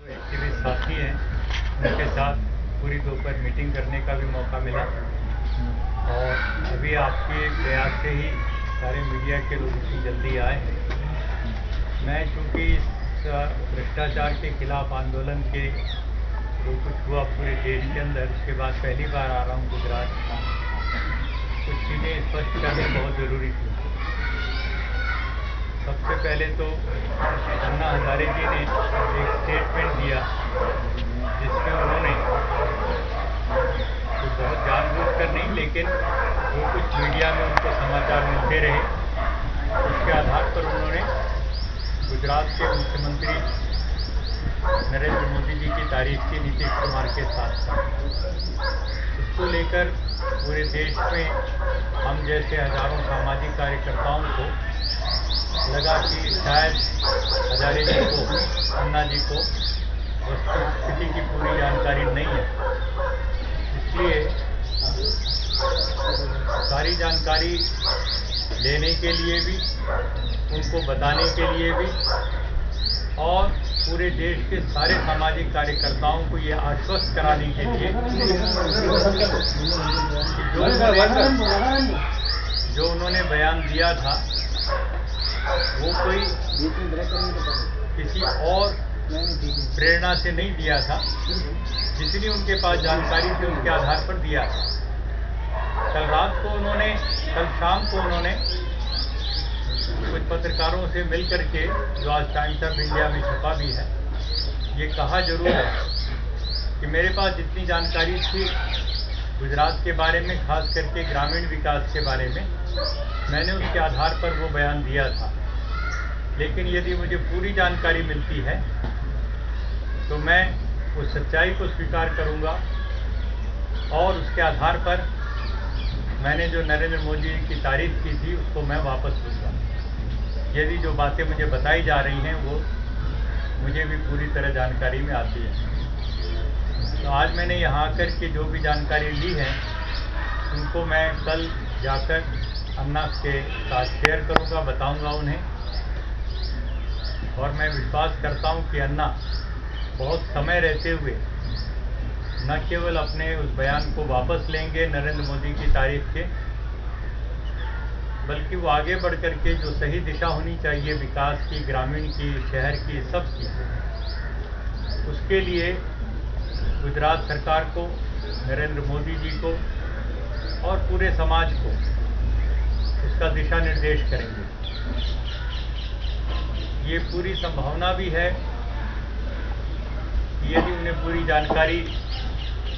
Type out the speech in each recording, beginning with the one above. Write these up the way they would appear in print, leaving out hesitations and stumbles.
Activist साथी हैं, उनके साथ पूरी दोपहर मीटिंग करने का भी मौका मिला और अभी आपके प्रयास से ही सारे मीडिया के लोग इतनी जल्दी आए हैं। मैं चूँकि इस भ्रष्टाचार के खिलाफ आंदोलन के जो कुछ हुआ पूरे देश के अंदर, उसके बाद पहली बार आ रहा हूँ गुजरात। कुछ चीज़ें स्पष्ट करनी बहुत ज़रूरी थी। सबसे पहले तो अन्ना हजारे जी ने एक स्टेटमेंट दिया जिसमें उन्होंने तो बहुत जानबूझकर नहीं, लेकिन वो कुछ मीडिया में उनको समाचार मिलते रहे, उसके आधार पर उन्होंने गुजरात के मुख्यमंत्री नरेंद्र मोदी जी की तारीफ की नीतीश कुमार के साथ। इसको लेकर पूरे देश में हम जैसे हजारों सामाजिक कार्यकर्ताओं को लगा कि शायद हजारे जी को, अन्ना जी को वस्तुस्थिति की पूरी जानकारी नहीं है, इसलिए सारी जानकारी लेने के लिए भी, उनको बताने के लिए भी और पूरे देश के सारे सामाजिक कार्यकर्ताओं को ये आश्वस्त कराने के लिए जो उन्होंने बयान दिया था वो कोई किसी और प्रेरणा से नहीं दिया था, जितनी उनके पास जानकारी थी उसके आधार पर दिया। कल शाम को उन्होंने कुछ पत्रकारों से मिलकर के, जो आज टाइम्स ऑफ इंडिया में छपा भी है, ये कहा जरूर है कि मेरे पास जितनी जानकारी थी गुजरात के बारे में, खास करके ग्रामीण विकास के बारे में, मैंने उसके आधार पर वो बयान दिया था। लेकिन यदि मुझे पूरी जानकारी मिलती है तो मैं उस सच्चाई को स्वीकार करूंगा और उसके आधार पर मैंने जो नरेंद्र मोदी जी की तारीफ की थी उसको मैं वापस लूँगा। यदि जो बातें मुझे बताई जा रही हैं वो मुझे भी पूरी तरह जानकारी में आती है। तो आज मैंने यहाँ आकर के जो भी जानकारी ली है उनको मैं कल जाकर अन्ना के साथ शेयर करूँगा, बताऊँगा उन्हें। और मैं विश्वास करता हूँ कि अन्ना बहुत समय रहते हुए न केवल अपने उस बयान को वापस लेंगे नरेंद्र मोदी की तारीफ के, बल्कि वो आगे बढ़ कर के जो सही दिशा होनी चाहिए विकास की, ग्रामीण की, शहर की, सबकी, उसके लिए गुजरात सरकार को, नरेंद्र मोदी जी को और पूरे समाज को उसका दिशा निर्देश करेंगे। ये पूरी संभावना भी है कि यदि उन्हें पूरी जानकारी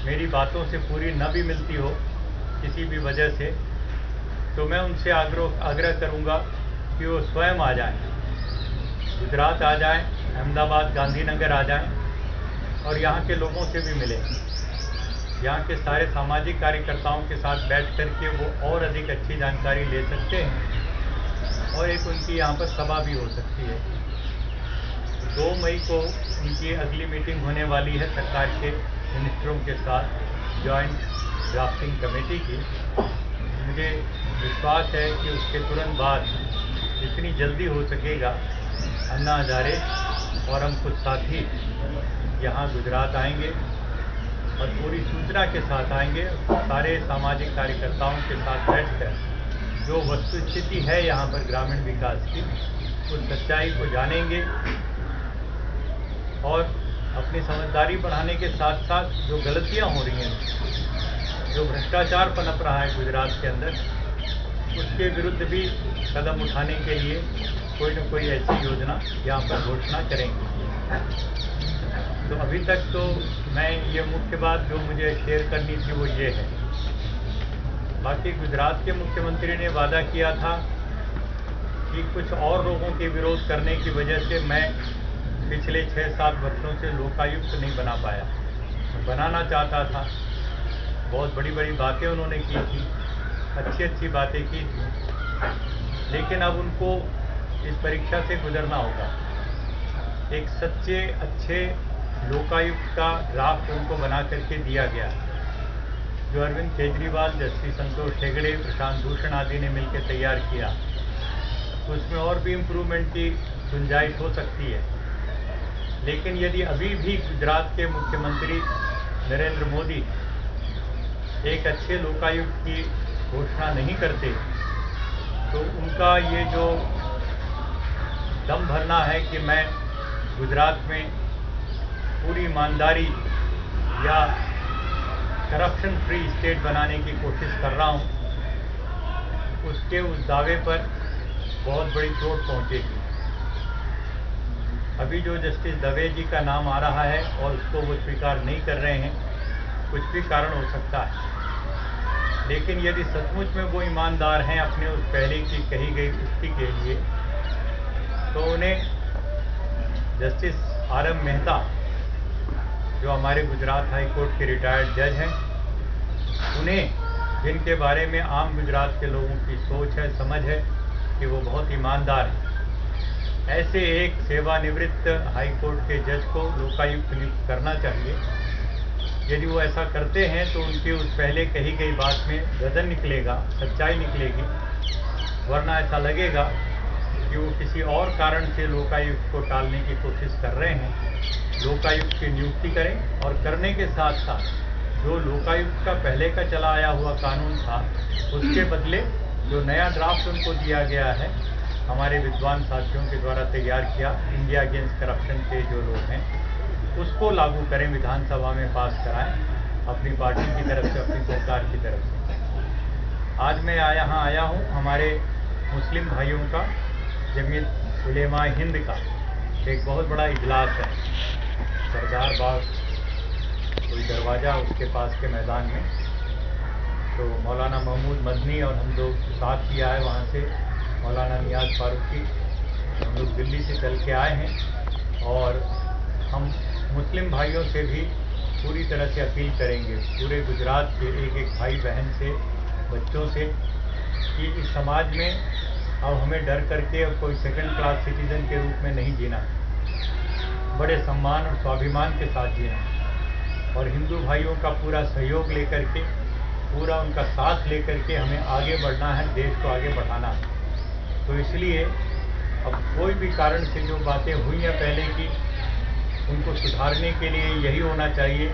मेरी बातों से पूरी न भी मिलती हो किसी भी वजह से, तो मैं उनसे आग्रह करूंगा कि वो स्वयं आ जाएं, गुजरात आ जाएं, अहमदाबाद, गांधीनगर आ जाएं और यहाँ के लोगों से भी मिलें। यहाँ के सारे सामाजिक कार्यकर्ताओं के साथ बैठ कर के वो और अधिक अच्छी जानकारी ले सकते हैं और एक उनकी यहाँ पर सभा भी हो सकती है। 2 मई को उनकी अगली मीटिंग होने वाली है सरकार के मिनिस्टरों के साथ, जॉइंट ड्राफ्टिंग कमेटी की। मुझे विश्वास है कि उसके तुरंत बाद जितनी जल्दी हो सकेगा अन्ना हजारे और हम कुछ साथी यहाँ गुजरात आएंगे और पूरी सूचना के साथ आएंगे। सारे सामाजिक कार्यकर्ताओं के साथ बैठकर जो वस्तुस्थिति है यहाँ पर ग्रामीण विकास की, उस सच्चाई को जानेंगे और अपनी समझदारी बढ़ाने के साथ साथ जो गलतियाँ हो रही हैं, जो भ्रष्टाचार पनप रहा है गुजरात के अंदर, उसके विरुद्ध भी कदम उठाने के लिए कोई न कोई ऐसी योजना यहाँ पर घोषणा करेंगे। तो अभी तक तो मैं ये मुख्य बात जो मुझे शेयर करनी थी वो ये है। बाकी गुजरात के मुख्यमंत्री ने वादा किया था कि कुछ और लोगों के विरोध करने की वजह से मैं पिछले 6-7 वर्षों से लोकायुक्त नहीं बना पाया। बनाना चाहता था, बहुत बड़ी बड़ी बातें उन्होंने की थी, अच्छी बातें की थी, लेकिन अब उनको इस परीक्षा से गुजरना होगा। एक सच्चे अच्छे लोकायुक्त का ड्राफ्ट उनको बना करके दिया गया, जो अरविंद केजरीवाल, जस्टिस संतोष हेगड़े, प्रशांत भूषण आदि ने मिलकर तैयार किया। उसमें और भी इम्प्रूवमेंट की गुंजाइश हो सकती है, लेकिन यदि अभी भी गुजरात के मुख्यमंत्री नरेंद्र मोदी एक अच्छे लोकायुक्त की घोषणा नहीं करते तो उनका ये जो दम भरना है कि मैं गुजरात में पूरी ईमानदारी या करप्शन फ्री स्टेट बनाने की कोशिश कर रहा हूँ, उसके उस दावे पर बहुत बड़ी चोट पहुँचेगी। अभी जो जस्टिस दवे जी का नाम आ रहा है और उसको वो स्वीकार नहीं कर रहे हैं, कुछ भी कारण हो सकता है, लेकिन यदि सचमुच में वो ईमानदार हैं अपने उस पहले की कही गई उक्ति के लिए, तो उन्हें जस्टिस आर.एम. मेहता जो हमारे गुजरात हाई कोर्ट के रिटायर्ड जज हैं, उन्हें जिनके बारे में आम गुजरात के लोगों की सोच है, समझ है कि वो बहुत ईमानदार हैं, ऐसे एक सेवानिवृत्त हाई कोर्ट के जज को लोकायुक्त नियुक्त करना चाहिए। यदि वो ऐसा करते हैं तो उनकी उस पहले कही गई बात में गदन निकलेगा, सच्चाई निकलेगी, वरना ऐसा लगेगा कि वो किसी और कारण से लोकायुक्त को टालने की कोशिश कर रहे हैं। लोकायुक्त की नियुक्ति करें और करने के साथ साथ जो लोकायुक्त का पहले का चला आया हुआ कानून था, उसके बदले जो नया ड्राफ्ट उनको दिया गया है, हमारे विद्वान साथियों के द्वारा तैयार किया, इंडिया अगेंस्ट करप्शन के जो लोग हैं, उसको लागू करें, विधानसभा में पास कराएं अपनी पार्टी की तरफ से, अपनी सरकार की तरफ से। आज मैं यहाँ आया हूँ हमारे मुस्लिम भाइयों का जमीयत उलेमा हिंद का एक बहुत बड़ा इजलास है सरदार बाग कोई दरवाज़ा उसके पास के मैदान में। तो मौलाना महमूद मदनी और हम लोग साथ ही आए, वहाँ से मौलाना नियाज फारूकी, हम लोग दिल्ली से चल के आए हैं और हम मुस्लिम भाइयों से भी पूरी तरह से अपील करेंगे, पूरे गुजरात के एक एक भाई बहन से, बच्चों से, कि इस समाज में अब हमें डर करके कोई सेकंड क्लास सिटीजन के रूप में नहीं जीना, बड़े सम्मान और स्वाभिमान के साथ जीना और हिंदू भाइयों का पूरा सहयोग लेकर के, पूरा उनका साथ लेकर के हमें आगे बढ़ना है, देश को आगे बढ़ाना है। तो इसलिए अब कोई भी कारण से जो बातें हुई हैं पहले की, उनको सुधारने के लिए यही होना चाहिए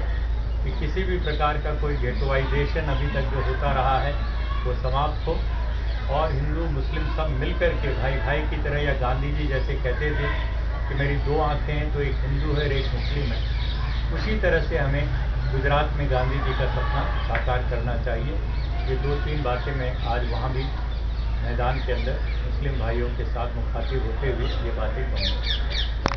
कि किसी भी प्रकार का कोई गेटवाइजेशन अभी तक जो होता रहा है वो समाप्त हो और हिंदू मुस्लिम सब मिलकर के भाई भाई की तरह, या गांधी जी जैसे कहते थे कि मेरी दो आंखें हैं तो एक हिंदू है और एक मुस्लिम है, उसी तरह से हमें गुजरात में गांधी जी का सपना साकार करना चाहिए। ये दो तीन बातें मैं आज वहाँ भी मैदान के अंदर मुस्लिम भाइयों के साथ मुखातिब होते हुए ये बातें कहूँगा।